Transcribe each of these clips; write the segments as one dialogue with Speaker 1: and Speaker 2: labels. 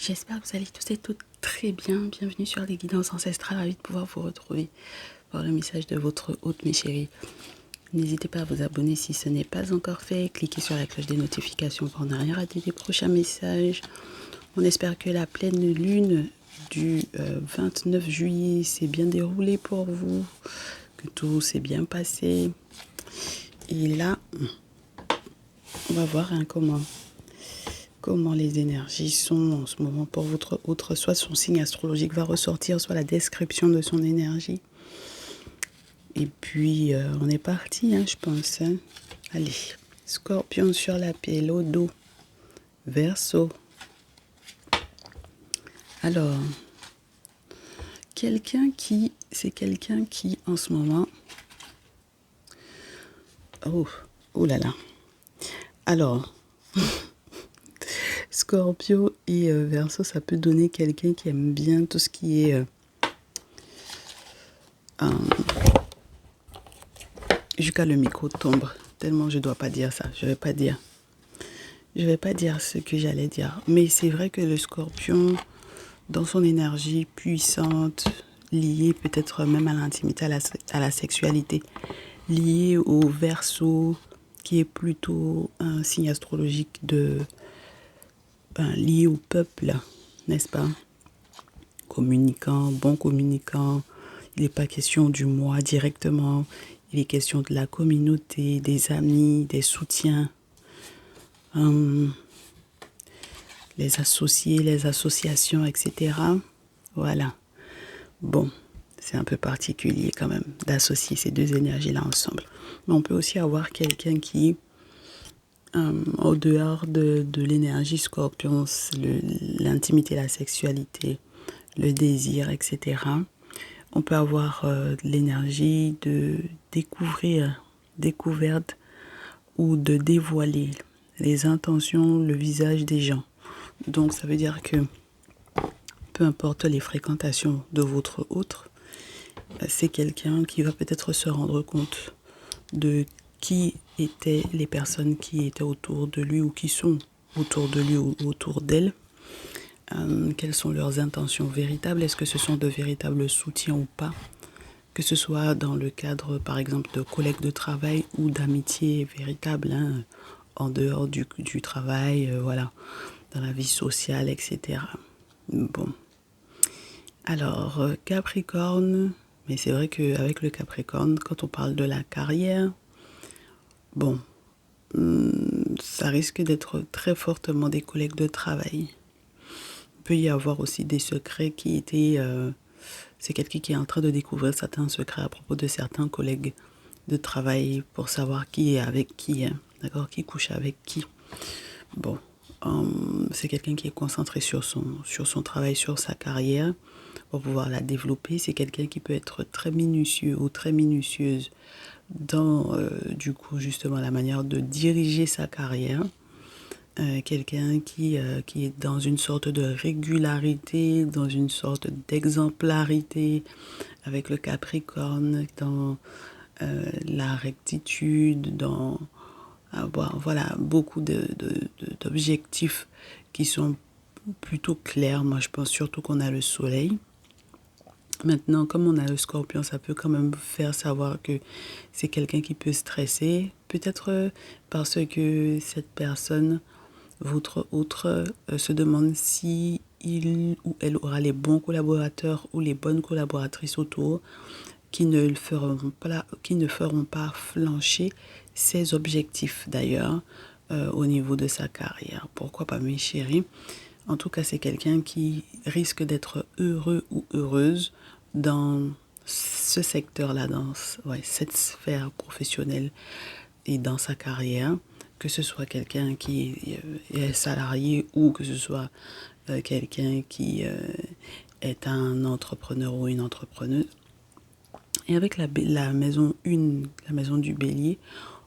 Speaker 1: J'espère que vous allez tous et toutes très bien. Bienvenue sur les guidances ancestrales. Ravi de pouvoir vous retrouver pour le message de votre hôte, mes chéris. N'hésitez pas à vous abonner si ce n'est pas encore fait. Cliquez sur la cloche des notifications pour ne rien rater des prochains messages. On espère que la pleine lune du 29 juillet s'est bien déroulée pour vous, que tout s'est bien passé. Et là, on va voir comment les énergies sont en ce moment pour votre autre. Soit son signe astrologique va ressortir, soit la description de son énergie. Et puis, on est parti, je pense. Allez, Scorpion sur la pile, au dos. Verseau. Alors, c'est quelqu'un qui, en ce moment... Oh là là. Alors... Scorpio et Verseau, ça peut donner quelqu'un qui aime bien tout ce qui est... Jusqu'à le micro tombe, tellement je dois pas dire ça. Je vais pas dire ce que j'allais dire. Mais c'est vrai que le Scorpion, dans son énergie puissante, liée peut-être même à l'intimité, à la sexualité, liée au Verseau, qui est plutôt un signe astrologique lié au peuple, n'est-ce pas? Communicant, bon communicant. Il n'est pas question du moi directement. Il est question de la communauté, des amis, des soutiens. Les associés, les associations, etc. Voilà. Bon, c'est un peu particulier quand même d'associer ces deux énergies-là ensemble. Mais on peut aussi avoir quelqu'un qui... au dehors de l'énergie Scorpion, l'intimité, la sexualité, le désir, etc. On peut avoir l'énergie de découverte ou de dévoiler les intentions, le visage des gens. Donc ça veut dire que peu importe les fréquentations de votre autre, c'est quelqu'un qui va peut-être se rendre compte de qui étaient les personnes qui étaient autour de lui ou qui sont autour de lui ou autour d'elle. Quelles sont leurs intentions véritables? Est-ce que ce sont de véritables soutiens ou pas? Que ce soit dans le cadre, par exemple, de collègues de travail ou d'amitié véritable, en dehors du travail, voilà, dans la vie sociale, etc. Bon. Alors, Capricorne, mais c'est vrai qu'avec le Capricorne, quand on parle de la carrière, bon, ça risque d'être très fortement des collègues de travail. Il peut y avoir aussi des secrets qui étaient... c'est quelqu'un qui est en train de découvrir certains secrets à propos de certains collègues de travail pour savoir qui est avec qui, d'accord, qui couche avec qui. Bon, c'est quelqu'un qui est concentré sur son travail, sur sa carrière pour pouvoir la développer. C'est quelqu'un qui peut être très minutieux ou très minutieuse dans, du coup, justement, la manière de diriger sa carrière. Quelqu'un qui est dans une sorte de régularité, dans une sorte d'exemplarité avec le Capricorne, dans la rectitude, dans voilà, beaucoup d'objectifs qui sont plutôt clairs. Moi, je pense surtout qu'on a le soleil. Maintenant, comme on a le Scorpion, ça peut quand même faire savoir que c'est quelqu'un qui peut stresser. Peut-être parce que cette personne, votre autre, se demande si il ou elle aura les bons collaborateurs ou les bonnes collaboratrices autour qui ne feront pas flancher ses objectifs d'ailleurs au niveau de sa carrière. Pourquoi pas, mes chéris? En tout cas, c'est quelqu'un qui risque d'être heureux ou heureuse dans ce secteur-là, dans cette sphère professionnelle et dans sa carrière, que ce soit quelqu'un qui est salarié ou que ce soit quelqu'un qui est un entrepreneur ou une entrepreneuse. Et avec la maison 1, la maison du bélier,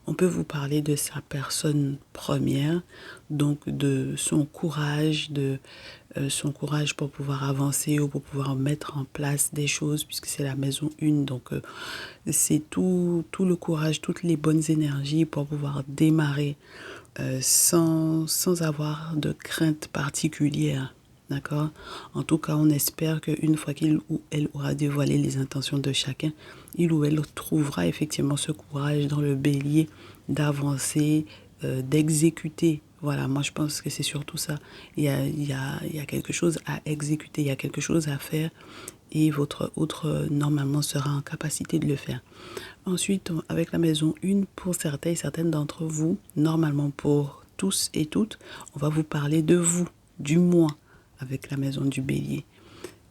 Speaker 1: on peut vous parler de sa personne première, donc de son courage, son courage pour pouvoir avancer ou pour pouvoir mettre en place des choses, puisque c'est la maison 1. Donc, c'est tout le courage, toutes les bonnes énergies pour pouvoir démarrer sans avoir de crainte particulière. D'accord? En tout cas, on espère qu'une fois qu'il ou elle aura dévoilé les intentions de chacun, il ou elle trouvera effectivement ce courage dans le bélier d'avancer, d'exécuter. Voilà, moi je pense que c'est surtout ça. Il y a quelque chose à exécuter, il y a quelque chose à faire et votre autre normalement sera en capacité de le faire. Ensuite, avec la maison 1, pour certains et certaines d'entre vous, normalement pour tous et toutes, on va vous parler de vous, du moi, avec la maison du bélier,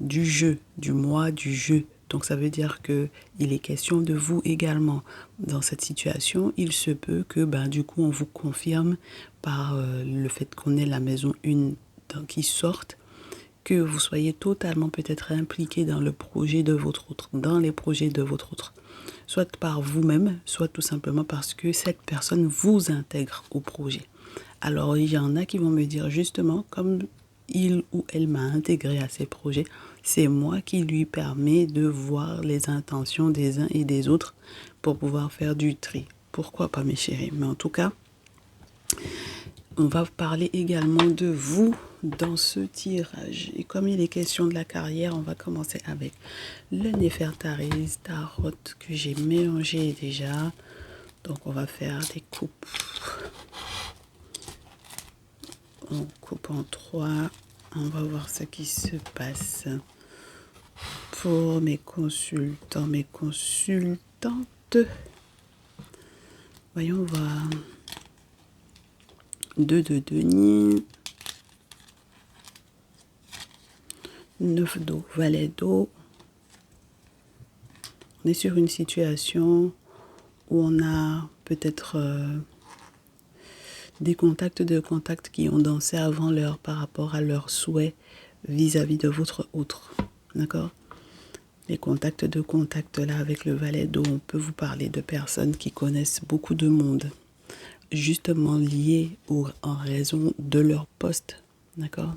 Speaker 1: du jeu, du moi, du jeu. Donc ça veut dire que il est question de vous également. Dans cette situation, il se peut que du coup on vous confirme par le fait qu'on ait la maison 1 qui sorte, que vous soyez totalement peut-être impliqué dans le projet de votre autre, dans les projets de votre autre. Soit par vous-même, soit tout simplement parce que cette personne vous intègre au projet. Alors, il y en a qui vont me dire justement, comme il ou elle m'a intégré à ces projets, c'est moi qui lui permet de voir les intentions des uns et des autres pour pouvoir faire du tri. Pourquoi pas, mes chéris? Mais en tout cas, on va parler également de vous dans ce tirage. Et comme il est question de la carrière, on va commencer avec le Néfertari Tarot que j'ai mélangé déjà. Donc on va faire des coupes. On coupe en 3. On va voir ce qui se passe pour mes consultants, mes consultantes. Voyons voir. 2 de denier. 9 d'eau, valet d'eau. On est sur une situation où on a peut-être des contacts qui ont dansé avant l'heure par rapport à leurs souhaits vis-à-vis de votre autre. D'accord? Les contacts là avec le valet d'eau, on peut vous parler de personnes qui connaissent beaucoup de monde, justement liées en raison de leur poste. D'accord?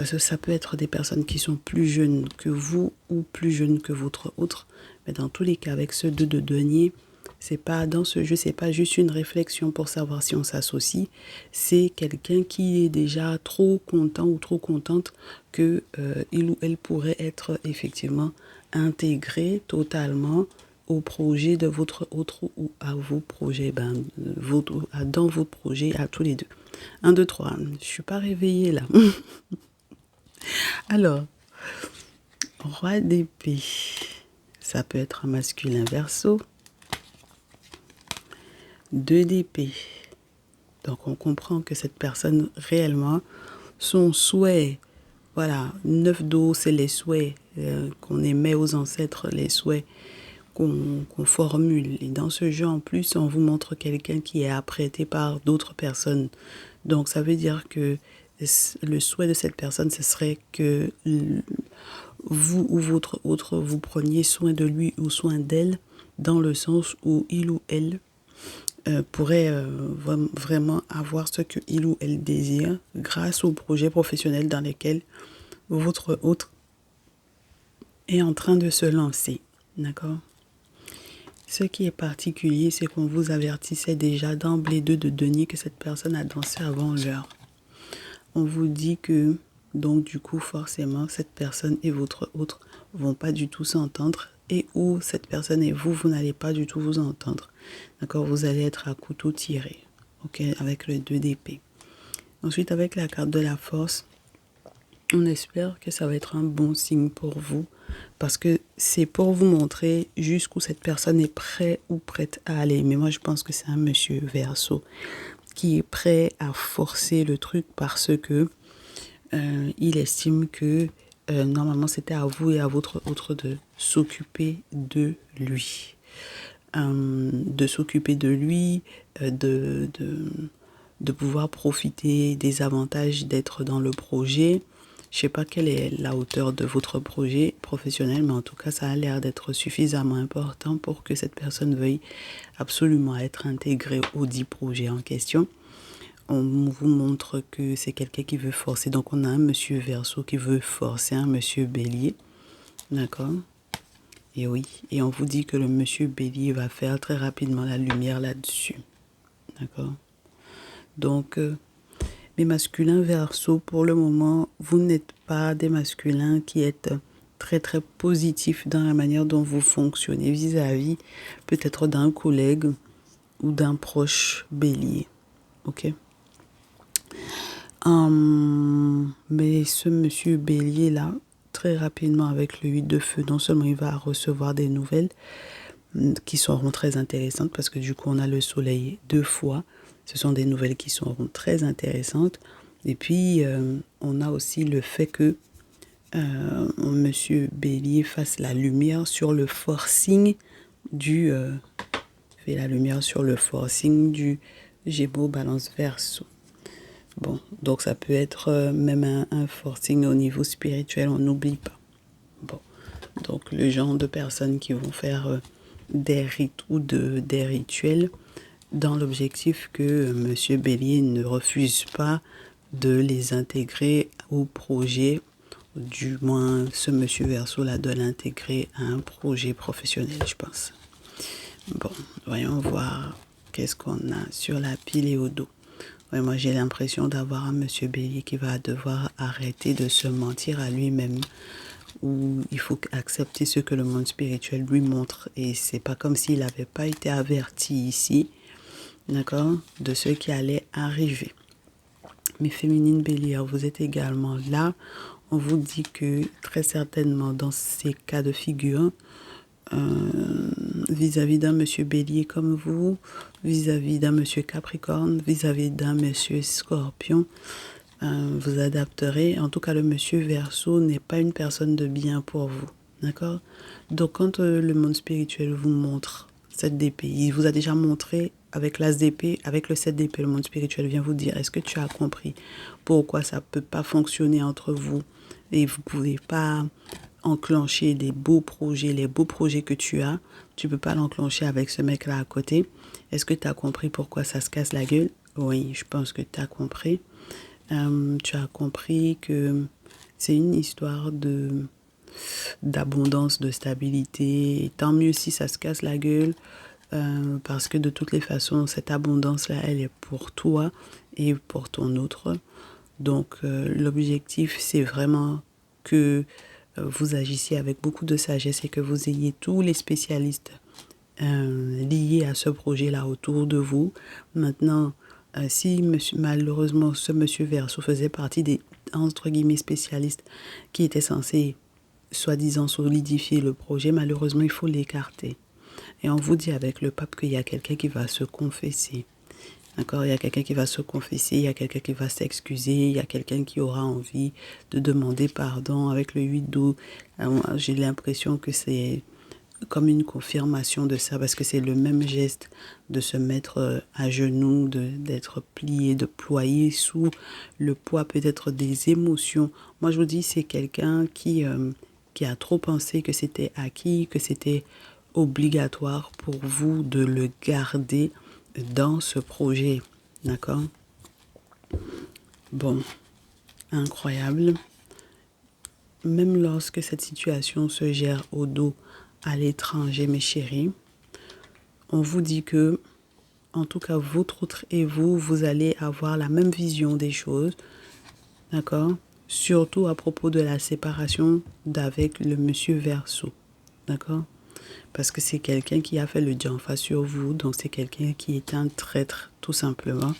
Speaker 1: Ça peut être des personnes qui sont plus jeunes que vous ou plus jeunes que votre autre. Mais dans tous les cas, avec ce 2 de denier, c'est pas dans ce jeu, c'est pas juste une réflexion pour savoir si on s'associe. C'est quelqu'un qui est déjà trop content ou trop contente que il ou elle pourrait être effectivement intégré totalement au projet de votre autre ou à vos projets, dans vos projets à tous les deux. 1, 2, 3. Je suis pas réveillée là. Alors, roi d'épée, ça peut être un masculin verso. 2 d'épée. Donc, on comprend que cette personne, réellement, son souhait, voilà, 9 d'eau, c'est les souhaits qu'on émet aux ancêtres, les souhaits qu'on formule. Et dans ce jeu, en plus, on vous montre quelqu'un qui est apprêté par d'autres personnes. Donc, ça veut dire que le souhait de cette personne, ce serait que vous ou votre autre, vous preniez soin de lui ou soin d'elle, dans le sens où il ou elle pourrait vraiment avoir ce que il ou elle désire grâce au projet professionnel dans lequel votre autre est en train de se lancer. D'accord? Ce qui est particulier, c'est qu'on vous avertissait déjà d'emblée de denier que cette personne a dansé avant l'heure. On vous dit que, donc du coup, forcément, cette personne et votre autre vont pas du tout s'entendre et où cette personne et vous n'allez pas du tout vous entendre. D'accord? Vous allez être à couteau tiré, ok, avec le 2 d'épée. Ensuite, avec la carte de la force, on espère que ça va être un bon signe pour vous parce que c'est pour vous montrer jusqu'où cette personne est prêt ou prête à aller. Mais moi, je pense que c'est un monsieur Verseau qui est prêt à forcer le truc parce que il estime que normalement c'était à vous et à votre autre de s'occuper de lui. De s'occuper de lui, de pouvoir profiter des avantages d'être dans le projet. Je ne sais pas quelle est la hauteur de votre projet professionnel, mais en tout cas, ça a l'air d'être suffisamment important pour que cette personne veuille absolument être intégrée aux 10 projets en question. On vous montre que c'est quelqu'un qui veut forcer. Donc, on a un monsieur Verseau qui veut forcer un monsieur Bélier. D'accord? Et oui, et on vous dit que le monsieur Bélier va faire très rapidement la lumière là-dessus. D'accord? Donc, Mais masculin verso, pour le moment, vous n'êtes pas des masculins qui êtes très très positifs dans la manière dont vous fonctionnez vis-à-vis peut-être d'un collègue ou d'un proche bélier. Ok? Mais ce monsieur bélier là, très rapidement avec le 8 de feu, non seulement il va recevoir des nouvelles qui seront très intéressantes parce que du coup on a le soleil 2 fois. Ce sont des nouvelles qui seront très intéressantes. Et puis on a aussi le fait que monsieur bélier fasse la lumière sur le forcing du fait la lumière sur le forcing du Gémeaux Balance Verseau. Bon, donc ça peut être même un forcing au niveau spirituel, on n'oublie pas. Bon, donc le genre de personnes qui vont faire des rites ou des rituels dans l'objectif que monsieur Bélier ne refuse pas de les intégrer au projet, du moins ce monsieur Verseau là de l'intégrer à un projet professionnel, je pense. Bon, voyons voir qu'est-ce qu'on a sur la pile et au dos. Ouais, moi, j'ai l'impression d'avoir un monsieur Bélier qui va devoir arrêter de se mentir à lui-même. Ou il faut accepter ce que le monde spirituel lui montre. Et c'est pas comme s'il n'avait pas été averti ici, d'accord, de ce qui allait arriver. Mes féminines bélières, vous êtes également là. On vous dit que très certainement dans ces cas de figure, vis-à-vis d'un monsieur bélier comme vous, vis-à-vis d'un monsieur capricorne, vis-à-vis d'un monsieur scorpion, vous adapterez. En tout cas, le monsieur verseau n'est pas une personne de bien pour vous. D'accord? Donc, quand le monde spirituel vous montre cette d'épée, il vous a déjà montré avec l'as d'épée, avec le 7 d'épée, le monde spirituel vient vous dire, est-ce que tu as compris pourquoi ça ne peut pas fonctionner entre vous et vous ne pouvez pas enclencher les beaux projets que tu as, tu peux pas l'enclencher avec ce mec-là à côté. Est-ce que tu as compris pourquoi ça se casse la gueule? Oui, je pense que tu as compris. Tu as compris que c'est une histoire d'abondance, de stabilité. Et tant mieux si ça se casse la gueule, parce que de toutes les façons, cette abondance-là, elle est pour toi et pour ton autre. Donc, l'objectif, c'est vraiment que vous agissiez avec beaucoup de sagesse et que vous ayez tous les spécialistes liés à ce projet-là autour de vous. Maintenant, si malheureusement ce monsieur Verseau faisait partie des, entre guillemets, spécialistes qui étaient censés, soi-disant, solidifier le projet, malheureusement, il faut l'écarter. Et on vous dit avec le pape qu'il y a quelqu'un qui va se confesser. D'accord, il y a quelqu'un qui va se confesser, il y a quelqu'un qui va s'excuser, il y a quelqu'un qui aura envie de demander pardon. Avec le 8 d'août, j'ai l'impression que c'est comme une confirmation de ça, parce que c'est le même geste de se mettre à genoux, d'être plié, de ployer sous le poids peut-être des émotions. Moi, je vous dis, c'est quelqu'un qui a trop pensé que c'était acquis, que c'était obligatoire pour vous de le garder dans ce projet. D'accord? Bon, incroyable. Même lorsque cette situation se gère au dos à l'étranger, mes chéris, on vous dit que, en tout cas, votre autre et vous, vous allez avoir la même vision des choses. D'accord? Surtout à propos de la séparation d'avec le monsieur Verseau. D'accord? Parce que c'est quelqu'un qui a fait le Djanfa sur vous, donc c'est quelqu'un qui est un traître, tout simplement.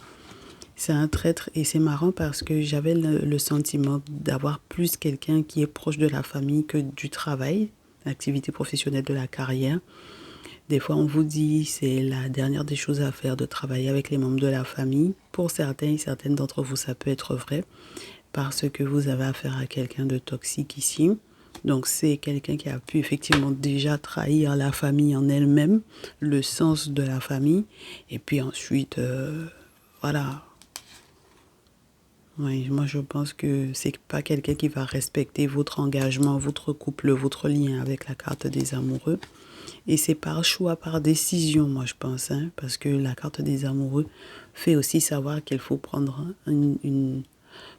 Speaker 1: C'est un traître et c'est marrant parce que j'avais le sentiment d'avoir plus quelqu'un qui est proche de la famille que du travail, l'activité professionnelle de la carrière. Des fois, on vous dit c'est la dernière des choses à faire de travailler avec les membres de la famille. Pour certains et certaines d'entre vous, ça peut être vrai parce que vous avez affaire à quelqu'un de toxique ici. Donc, c'est quelqu'un qui a pu effectivement déjà trahir la famille en elle-même, le sens de la famille. Et puis ensuite, voilà. Oui, moi je pense que c'est pas quelqu'un qui va respecter votre engagement, votre couple, votre lien avec la carte des amoureux. Et c'est par choix, par décision, moi je pense, hein, parce que la carte des amoureux fait aussi savoir qu'il faut prendre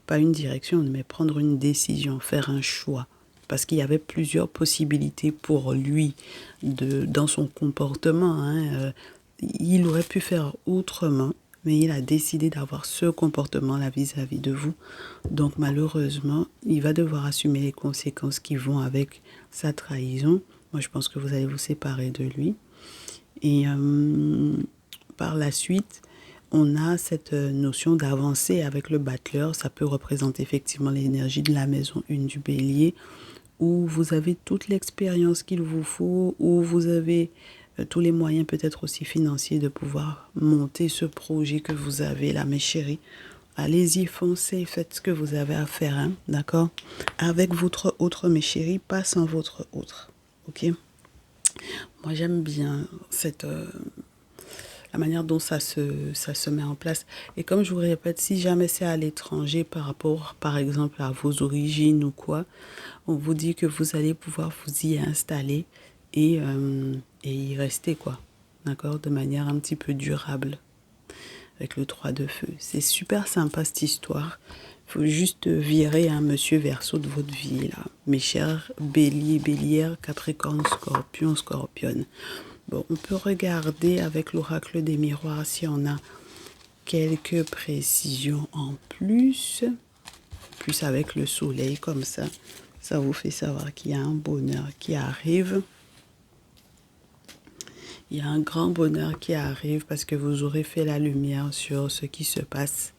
Speaker 1: pas une direction, mais prendre une décision, faire un choix. Parce qu'il y avait plusieurs possibilités pour lui dans son comportement. Hein, il aurait pu faire autrement. mais il a décidé d'avoir ce comportement-là vis-à-vis de vous. Donc malheureusement, il va devoir assumer les conséquences qui vont avec sa trahison. Moi, je pense que vous allez vous séparer de lui. Et par la suite, on a cette notion d'avancer avec le battleur. Ça peut représenter effectivement l'énergie de la maison 1 du bélier, où vous avez toute l'expérience qu'il vous faut, où vous avez tous les moyens peut-être aussi financiers de pouvoir monter ce projet que vous avez là, mes chéris. Allez-y, foncez, faites ce que vous avez à faire, hein, d'accord? Avec votre autre, mes chéris, pas sans votre autre, ok? Moi, j'aime bien la manière dont ça se met en place. Et comme je vous répète, si jamais c'est à l'étranger par rapport, par exemple, à vos origines ou quoi, on vous dit que vous allez pouvoir vous y installer et y rester, quoi. D'accord? De manière un petit peu durable. Avec le 3 de feu. C'est super sympa cette histoire. Il faut juste virer un monsieur Verseau de votre vie, là. Mes chers béliers, bélières, capricorne, scorpion, scorpionne. Bon, on peut regarder avec l'oracle des miroirs si on a quelques précisions en plus. Plus avec le soleil comme ça. Ça vous fait savoir qu'il y a un bonheur qui arrive. Il y a un grand bonheur qui arrive parce que vous aurez fait la lumière sur ce qui se passe,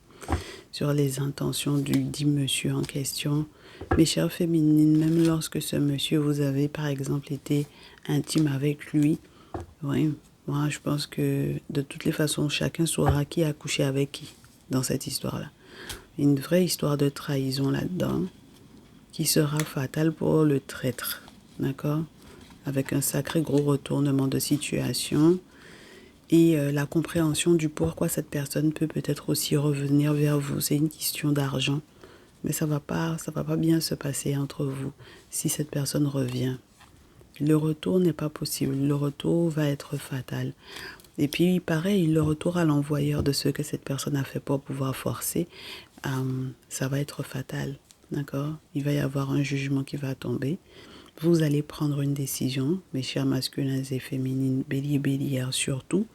Speaker 1: sur les intentions du dit monsieur en question. Mes chères féminines, même lorsque ce monsieur, vous avez par exemple été intime avec lui, oui, moi je pense que de toutes les façons, chacun saura qui a couché avec qui dans cette histoire-là. Une vraie histoire de trahison là-dedans qui sera fatale pour le traître, d'accord? Avec un sacré gros retournement de situation et la compréhension du pourquoi cette personne peut-être aussi revenir vers vous. C'est une question d'argent, mais ça va pas bien se passer entre vous si cette personne revient. Le retour n'est pas possible, le retour va être fatal. Et puis pareil, le retour à l'envoyeur de ce que cette personne a fait pour pouvoir forcer, ça va être fatal, d'accord? Il va y avoir un jugement qui va tomber. Vous allez prendre une décision, mes chers masculins et féminines, bélier, bélière surtout,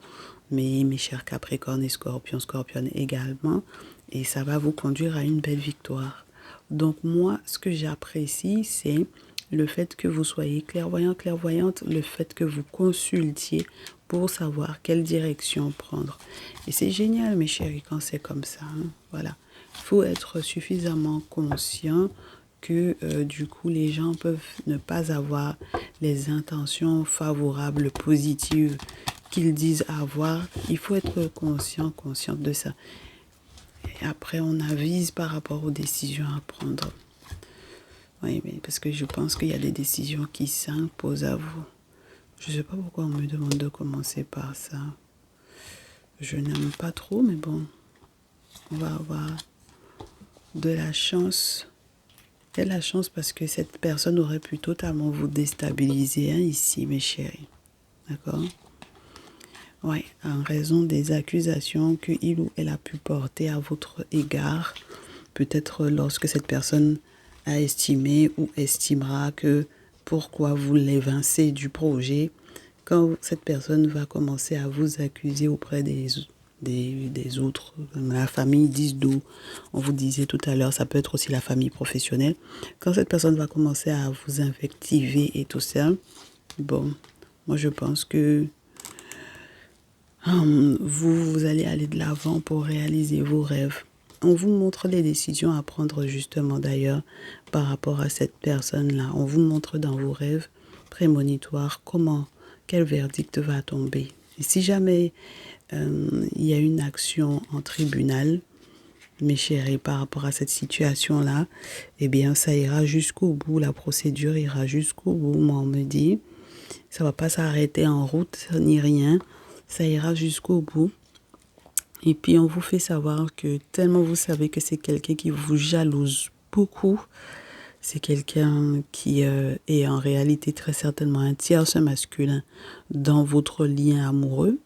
Speaker 1: mais mes chers capricornes et scorpions, scorpionnes également, et ça va vous conduire à une belle victoire. Donc moi, ce que j'apprécie, c'est le fait que vous soyez clairvoyant, clairvoyante, le fait que vous consultiez pour savoir quelle direction prendre. Et c'est génial, mes chéris, quand c'est comme ça, hein. Voilà. Il faut être suffisamment conscient que du coup les gens peuvent ne pas avoir les intentions favorables, positives qu'ils disent avoir. Il faut être consciente de ça. Et après on avise par rapport aux décisions à prendre. Oui, mais parce que je pense qu'il y a des décisions qui s'imposent à vous. Je ne sais pas pourquoi on me demande de commencer par ça. Je n'aime pas trop, mais bon, on va avoir de la chance. Il y a de la chance parce que cette personne aurait pu totalement vous déstabiliser, hein, ici, mes chéris. D'accord? Oui, en raison des accusations qu'il ou elle a pu porter à votre égard. Peut-être lorsque cette personne a estimé ou estimera que pourquoi vous l'évincez du projet, quand cette personne va commencer à vous accuser auprès des autres, la famille d'Isdou, on vous disait tout à l'heure, ça peut être aussi la famille professionnelle. Quand cette personne va commencer à vous invectiver et tout ça, bon, moi je pense que vous allez aller de l'avant pour réaliser vos rêves. On vous montre les décisions à prendre justement d'ailleurs par rapport à cette personne-là. On vous montre dans vos rêves prémonitoires quel verdict va tomber. Et si jamais il y a une action en tribunal, mes chéris, par rapport à cette situation-là, eh bien ça ira jusqu'au bout, la procédure ira jusqu'au bout, moi on me dit. Ça va pas s'arrêter en route ni rien, ça ira jusqu'au bout. Et puis on vous fait savoir que tellement vous savez que c'est quelqu'un qui vous jalouse beaucoup, c'est quelqu'un qui est en réalité très certainement un tierce masculin dans votre lien amoureux,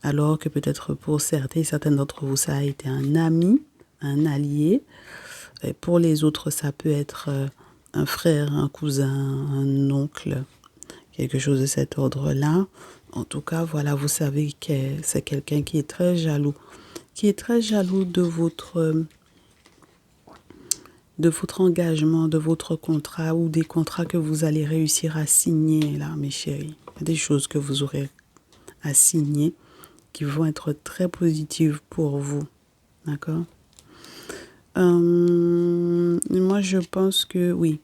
Speaker 1: alors que peut-être pour certains d'entre vous ça a été un ami, un allié. Et pour les autres ça peut être un frère, un cousin, un oncle, quelque chose de cet ordre-là. En tout cas, voilà, vous savez que c'est quelqu'un qui est très jaloux. qui est très jaloux de votre engagement, de votre contrat ou des contrats que vous allez réussir à signer là, mes chéris. Il y a des choses que vous aurez à signer qui vont être très positives pour vous. D'accord? Moi, je pense que oui.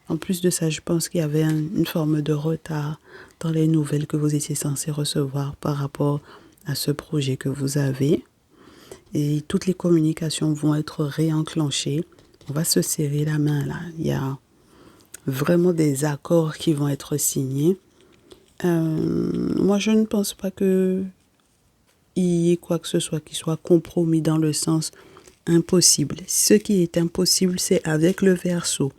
Speaker 1: En plus de ça, je pense qu'il y avait une forme de retard dans les nouvelles que vous étiez censé recevoir par rapport à ce projet que vous avez. Et toutes les communications vont être réenclenchées. On va se serrer la main là. Il y a vraiment des accords qui vont être signés. Moi, je ne pense pas qu'il y ait quoi que ce soit qui soit compromis dans le sens impossible. Ce qui est impossible, c'est avec le verseau.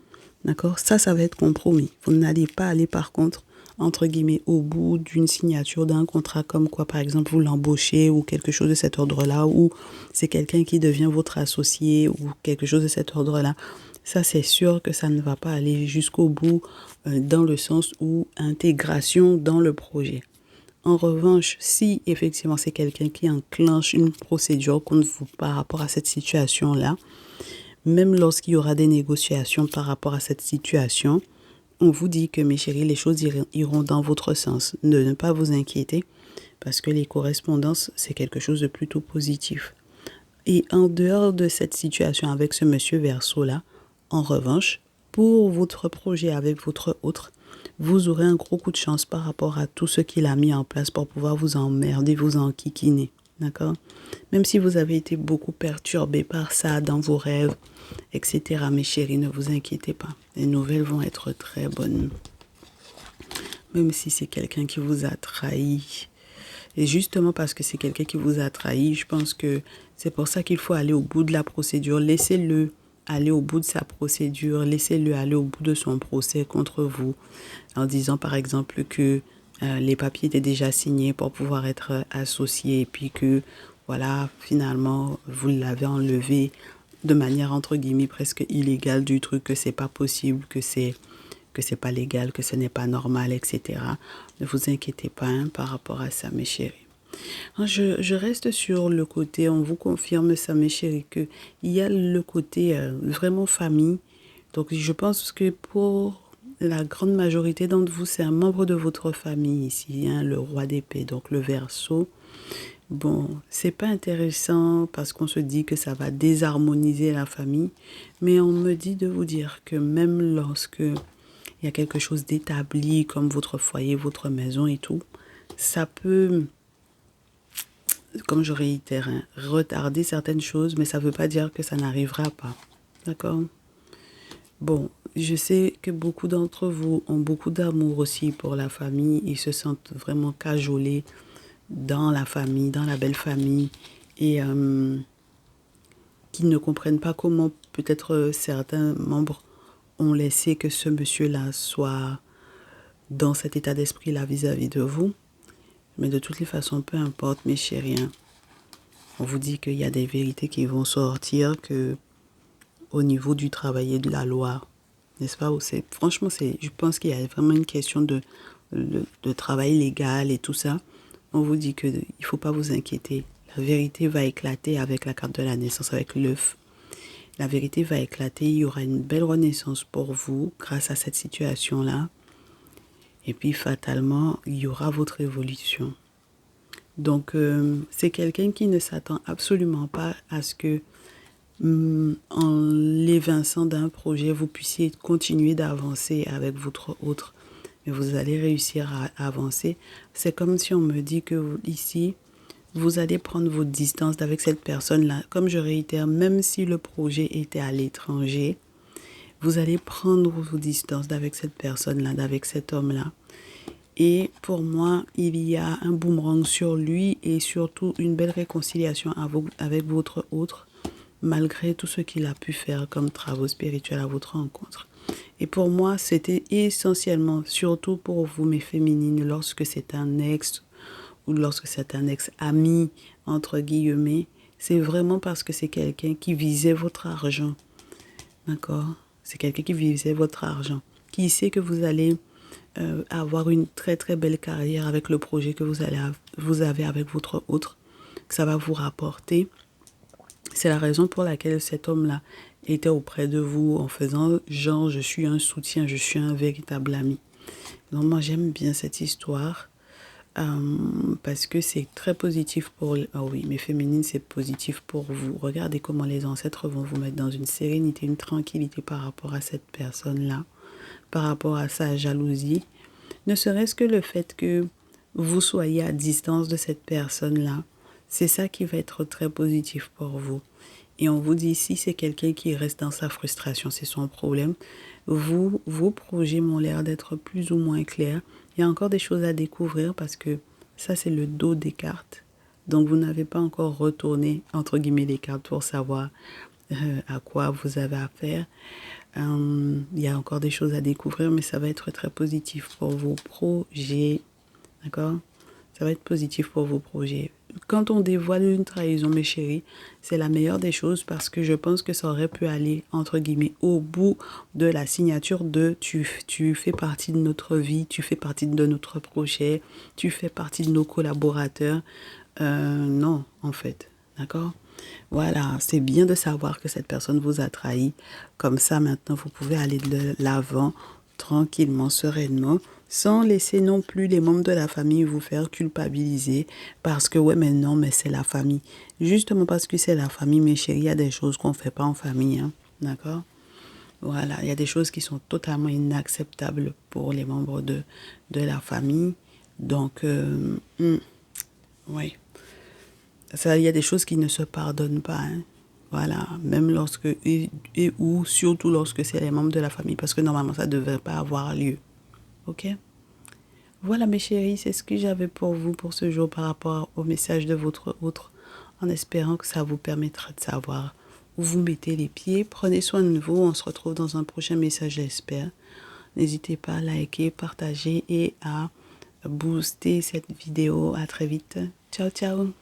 Speaker 1: D'accord? Ça va être compromis. Vous n'allez pas aller, par contre, entre guillemets, au bout d'une signature d'un contrat comme quoi, par exemple, vous l'embauchez ou quelque chose de cet ordre-là, ou c'est quelqu'un qui devient votre associé ou quelque chose de cet ordre-là. Ça, c'est sûr que ça ne va pas aller jusqu'au bout dans le sens où intégration dans le projet. En revanche, si effectivement c'est quelqu'un qui enclenche une procédure contre vous par rapport à cette situation-là, même lorsqu'il y aura des négociations par rapport à cette situation, on vous dit que mes chéris, les choses iront dans votre sens. Ne pas vous inquiéter parce que les correspondances, c'est quelque chose de plutôt positif. Et en dehors de cette situation avec ce monsieur Verseau-là, en revanche, pour votre projet avec votre autre, vous aurez un gros coup de chance par rapport à tout ce qu'il a mis en place pour pouvoir vous emmerder, vous enquiquiner. D'accord? Même si vous avez été beaucoup perturbé par ça dans vos rêves, etc. Mes chéris, ne vous inquiétez pas. Les nouvelles vont être très bonnes. Même si c'est quelqu'un qui vous a trahi. Et justement parce que c'est quelqu'un qui vous a trahi, je pense que c'est pour ça qu'il faut aller au bout de la procédure. Laissez-le aller au bout de sa procédure. Laissez-le aller au bout de son procès contre vous. En disant par exemple que les papiers étaient déjà signés pour pouvoir être associés. Et puis que voilà, finalement, vous l'avez enlevé de manière entre guillemets presque illégale du truc, que c'est pas possible, que c'est pas légal, que ce n'est pas normal, etc. Ne vous inquiétez pas par rapport à ça, mes chéris. Je reste sur le côté, on vous confirme ça, mes chéris, qu'il y a le côté vraiment famille. Donc, je pense que pour la grande majorité d'entre vous, c'est un membre de votre famille ici, le roi d'épée, donc le Verseau. Bon, c'est pas intéressant parce qu'on se dit que ça va désharmoniser la famille, mais on me dit de vous dire que même lorsque il y a quelque chose d'établi comme votre foyer, votre maison et tout, ça peut, comme je réitère, retarder certaines choses, mais ça ne veut pas dire que ça n'arrivera pas. D'accord? Bon, je sais que beaucoup d'entre vous ont beaucoup d'amour aussi pour la famille. Ils se sentent vraiment cajolés dans la famille, dans la belle famille, et qui ne comprennent pas comment peut-être certains membres ont laissé que ce monsieur-là soit dans cet état d'esprit-là vis-à-vis de vous. Mais de toutes les façons, peu importe, mes chéris, on vous dit qu'il y a des vérités qui vont sortir, que au niveau du travail et de la loi, n'est-ce pas? Franchement, je pense qu'il y a vraiment une question de travail légal et tout ça. On vous dit qu'il ne faut pas vous inquiéter. La vérité va éclater avec la carte de la naissance, avec l'œuf. La vérité va éclater. Il y aura une belle renaissance pour vous grâce à cette situation-là. Et puis, fatalement, il y aura votre évolution. Donc, c'est quelqu'un qui ne s'attend absolument pas à ce que, en l'évinçant d'un projet, vous puissiez continuer d'avancer avec votre autre. Mais vous allez réussir à avancer. C'est comme si on me dit que ici, vous allez prendre votre distance avec cette personne-là. Comme je réitère, même si le projet était à l'étranger, vous allez prendre vos distances avec cette personne-là, avec cet homme-là. Et pour moi, il y a un boomerang sur lui et surtout une belle réconciliation avec votre autre, malgré tout ce qu'il a pu faire comme travaux spirituels à votre rencontre. Et pour moi, c'était essentiellement, surtout pour vous, mes féminines, lorsque c'est un ex ou lorsque c'est un ex-ami, entre guillemets, c'est vraiment parce que c'est quelqu'un qui visait votre argent. D'accord? C'est quelqu'un qui visait votre argent, qui sait que vous allez avoir une très très belle carrière avec le projet que vous avez avec votre autre, que ça va vous rapporter. C'est la raison pour laquelle cet homme-là était auprès de vous en faisant genre je suis un soutien, je suis un véritable ami. Donc moi j'aime bien cette histoire parce que c'est très positif pour... Ah oui, mais féminine c'est positif pour vous. Regardez comment les ancêtres vont vous mettre dans une sérénité, une tranquillité par rapport à cette personne-là, par rapport à sa jalousie. Ne serait-ce que le fait que vous soyez à distance de cette personne-là, c'est ça qui va être très positif pour vous. Et on vous dit, si c'est quelqu'un qui reste dans sa frustration, c'est son problème, vos projets m'ont l'air d'être plus ou moins clairs. Il y a encore des choses à découvrir parce que ça, c'est le dos des cartes. Donc, vous n'avez pas encore retourné, entre guillemets, les cartes pour savoir à quoi vous avez affaire. Il y a encore des choses à découvrir, mais ça va être très positif pour vos projets. D'accord? Ça va être positif pour vos projets. Quand on dévoile une trahison, mes chéris, c'est la meilleure des choses parce que je pense que ça aurait pu aller, entre guillemets, au bout de la signature de tu fais partie de notre vie, tu fais partie de notre projet, tu fais partie de nos collaborateurs. Non, en fait. D'accord? Voilà, c'est bien de savoir que cette personne vous a trahi. Comme ça, maintenant, vous pouvez aller de l'avant tranquillement, sereinement, sans laisser non plus les membres de la famille vous faire culpabiliser parce que, ouais, mais non, mais c'est la famille. Justement parce que c'est la famille, mes chéris, il y a des choses qu'on ne fait pas en famille, hein, d'accord? Voilà, il y a des choses qui sont totalement inacceptables pour les membres de la famille. Donc, oui. Ça, il y a des choses qui ne se pardonnent pas, hein. Voilà, même lorsque, et ou surtout lorsque c'est les membres de la famille, parce que normalement, ça ne devrait pas avoir lieu. Ok? Voilà, mes chéris, c'est ce que j'avais pour vous pour ce jour par rapport au message de votre autre, en espérant que ça vous permettra de savoir où vous mettez les pieds. Prenez soin de vous, on se retrouve dans un prochain message, j'espère. N'hésitez pas à liker, partager et à booster cette vidéo. À très vite. Ciao, ciao.